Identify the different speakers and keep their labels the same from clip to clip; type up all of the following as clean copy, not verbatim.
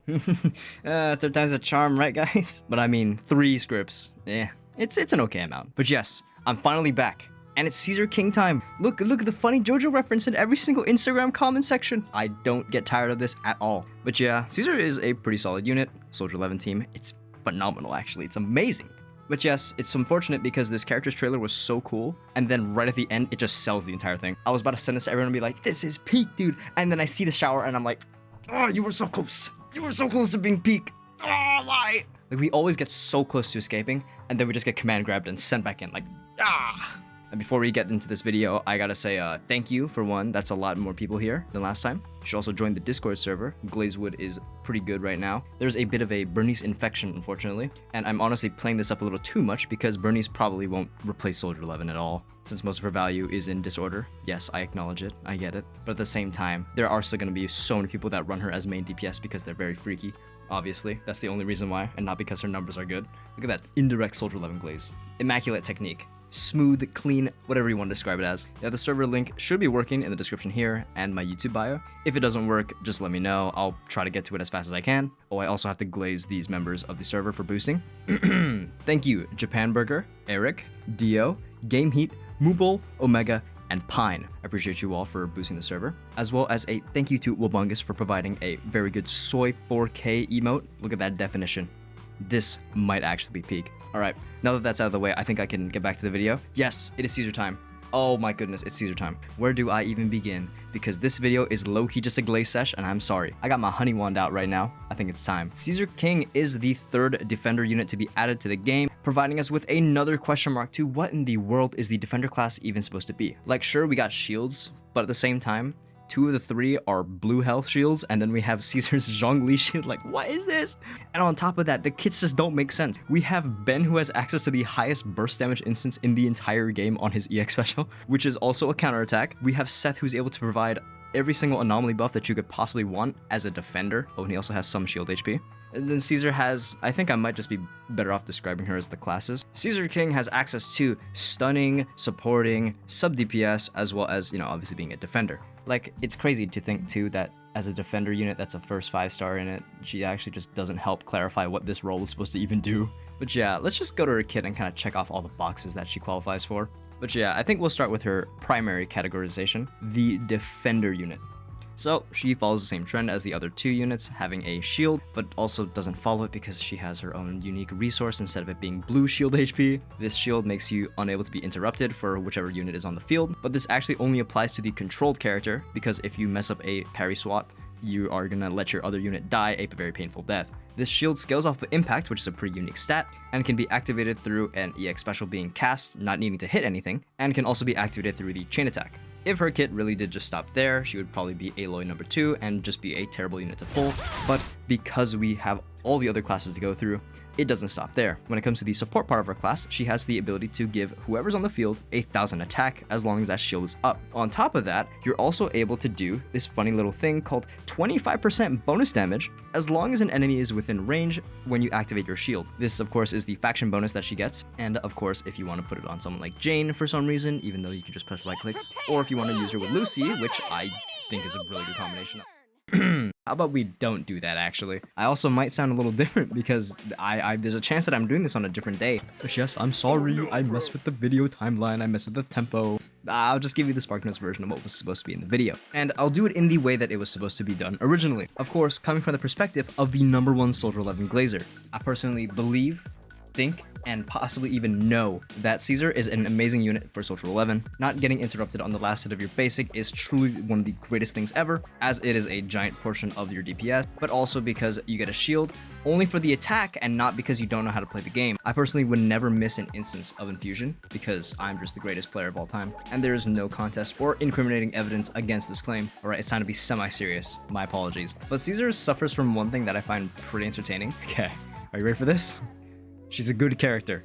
Speaker 1: Third time's a charm, right, guys? But I mean, 3 scripts. Yeah, it's an okay amount. But yes, I'm finally back. And it's Caesar King time. Look at the funny JoJo reference in every single Instagram comment section. I don't get tired of this at all. But yeah, Caesar is a pretty solid unit. Soldier 11 team. It's phenomenal, actually. It's amazing. But yes, it's unfortunate because this character's trailer was so cool, and then right at the end, it just sells the entire thing. I was about to send this to everyone and be like, this is peak, dude. And then I see the shower and I'm like, oh, you were so close. You were so close to being peak. Oh, why? Like, we always get so close to escaping, and then we just get command grabbed and sent back in, like, ah. And before we get into this video, I gotta say thank you for one. That's a lot more people here than last time. You should also join the Discord server. Glazewood is pretty good right now. There's a bit of a Bernice infection, unfortunately. And I'm honestly playing this up a little too much because Bernice probably won't replace Soldier 11 at all, since most of her value is in disorder. Yes, I acknowledge it. I get it. But at the same time, there are still gonna be so many people that run her as main DPS because they're very freaky. Obviously, that's the only reason why, and not because her numbers are good. Look at that indirect Soldier 11 glaze. Immaculate technique. Smooth, clean, whatever you want to describe it as. Yeah, the server link should be working in the description here and my YouTube bio. If it doesn't work, just let me know. I'll try to get to it as fast as I can. Oh, I also have to glaze these members of the server for boosting. Thank you, Japan Burger, Eric, Dio, Game Heat, Mooble, Omega, and Pine. I appreciate you all for boosting the server, as well as a thank you to Wabungus for providing a very good soy 4K emote. Look at that definition. This might actually be peak. Alright, now that that's out of the way, I think I can get back to the video. Yes, it is Caesar time. Oh my goodness, it's Caesar time. Where do I even begin? Because this video is low-key just a glaze sesh, and I'm sorry. I got my honey wand out right now. I think it's time. Caesar King is the 3rd defender unit to be added to the game, providing us with another question mark to what in the world is the defender class even supposed to be? Like, sure, we got shields, but at the same time, 2 of the 3 are blue health shields, and then we have Caesar's Zhongli shield. Like, what is this? And on top of that, the kits just don't make sense. We have Ben, who has access to the highest burst damage instance in the entire game on his EX special, which is also a counterattack. We have Seth, who's able to provide every single anomaly buff that you could possibly want as a defender. Oh, and he also has some shield HP. And then Caesar has, I think I might just be better off describing her as the classes. Caesar King has access to stunning, supporting, sub DPS, as well as, you know, obviously being a defender. Like, it's crazy to think too that as a defender unit that's a first 5-star in it, she actually just doesn't help clarify what this role is supposed to even do. But yeah, let's just go to her kit and kind of check off all the boxes that she qualifies for. But yeah, I think we'll start with her primary categorization, the defender unit. So she follows the same trend as the other 2 units, having a shield, but also doesn't follow it because she has her own unique resource instead of it being blue shield HP. This shield makes you unable to be interrupted for whichever unit is on the field, but this actually only applies to the controlled character because if you mess up a parry swap, you are gonna let your other unit die a very painful death. This shield scales off of impact, which is a pretty unique stat, and can be activated through an EX special being cast, not needing to hit anything, and can also be activated through the chain attack. If her kit really did just stop there, she would probably be Aloy number 2 and just be a terrible unit to pull, but because we have all the other classes to go through, it doesn't stop there. When it comes to the support part of her class, she has the ability to give whoever's on the field 1,000 attack as long as that shield is up. On top of that, you're also able to do this funny little thing called 25% bonus damage as long as an enemy is within range when you activate your shield. This, of course, is the faction bonus that she gets, and of course, if you want to put it on someone like Jane for some reason, even though you can just press right click, or if you want to use her with Lucy, which I think is a really good combination. How about we don't do that, actually? I also might sound a little different because there's a chance that I'm doing this on a different day. But yes, I'm sorry, I messed with the video timeline, I messed with the tempo. I'll just give you the SparkNotes version of what was supposed to be in the video. And I'll do it in the way that it was supposed to be done originally. Of course, coming from the perspective of the #1 Soldier 11 Glazer. I personally believe, think, and possibly even know that Caesar is an amazing unit for Soldier 11. Not getting interrupted on the last hit of your basic is truly one of the greatest things ever, as it is a giant portion of your DPS, but also because you get a shield only for the attack and not because you don't know how to play the game. I personally would never miss an instance of infusion because I'm just the greatest player of all time, and there is no contest or incriminating evidence against this claim. Alright, it's time to be semi-serious. My apologies. But Caesar suffers from one thing that I find pretty entertaining. Okay, are you ready for this? She's a good character.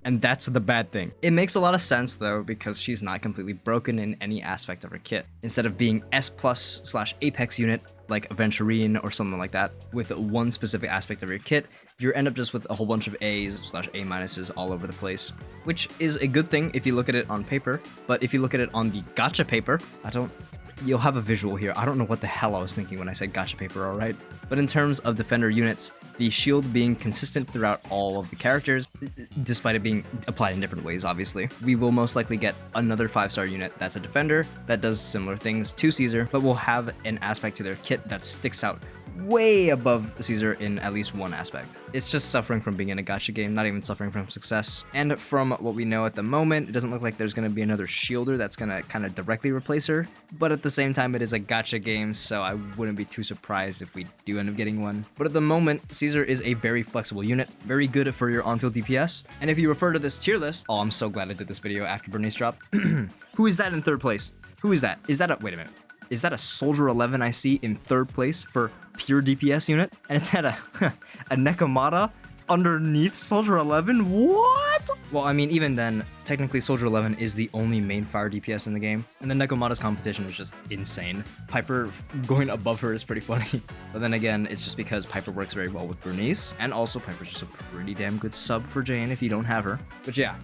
Speaker 1: And that's the bad thing. It makes a lot of sense though, because she's not completely broken in any aspect of her kit. Instead of being S+/Apex unit, like Aventurine or something like that, with one specific aspect of your kit, you end up just with a whole bunch of A's/A- all over the place. Which is a good thing if you look at it on paper, but if you look at it on the gacha paper, I don't you'll have a visual here. I don't know what the hell I was thinking when I said gacha paper, alright? But in terms of defender units, the shield being consistent throughout all of the characters, despite it being applied in different ways, obviously. We will most likely get another 5-star unit that's a defender that does similar things to Caesar, but will have an aspect to their kit that sticks out way above Caesar in at least one aspect. It's just suffering from being in a gacha game, not even suffering from success. And from what we know at the moment, it doesn't look like there's going to be another shielder that's going to kind of directly replace her. But at the same time, it is a gacha game, so I wouldn't be too surprised if we do end up getting one. But at the moment, Caesar is a very flexible unit, very good for your on-field DPS. And if you refer to this tier list, oh, I'm so glad I did this video after Bernice dropped. Who is that in third place? Who is that? Is that a, wait a minute. Is that a Soldier 11 I see in third place for pure DPS unit? And is that a Nekomata underneath Soldier 11? What? Well, I mean, even then, technically Soldier 11 is the only main fire DPS in the game, and the Nekomata's competition is just insane. Piper going above her is pretty funny. But then again, it's just because Piper works very well with Bernice, and also Piper's just a pretty damn good sub for Jane if you don't have her. But yeah,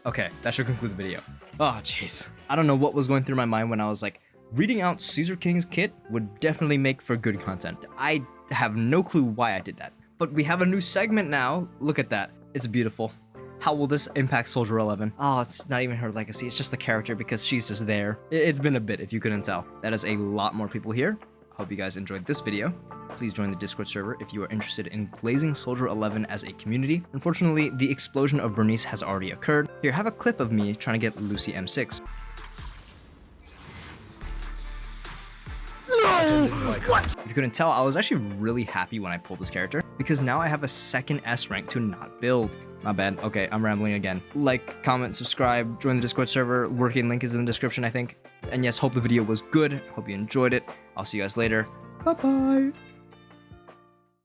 Speaker 1: okay, that should conclude the video. Oh, jeez. I don't know what was going through my mind when I was like, reading out Caesar King's kit would definitely make for good content. I have no clue why I did that. But we have a new segment now. Look at that. It's beautiful. How will this impact Soldier 11? Oh, it's not even her legacy. It's just the character because she's just there. It's been a bit, if you couldn't tell. That is a lot more people here. Hope you guys enjoyed this video. Please join the Discord server if you are interested in glazing Soldier 11 as a community. Unfortunately, the explosion of Bernice has already occurred. Here, have a clip of me trying to get Lucy M6. What? If you couldn't tell, I was actually really happy when I pulled this character because now I have a second S rank to not build. My bad. Okay, I'm rambling again. Like, comment, subscribe, join the Discord server. Working link is in the description, I think. And yes, hope the video was good. Hope you enjoyed it. I'll see you guys later. Bye-bye.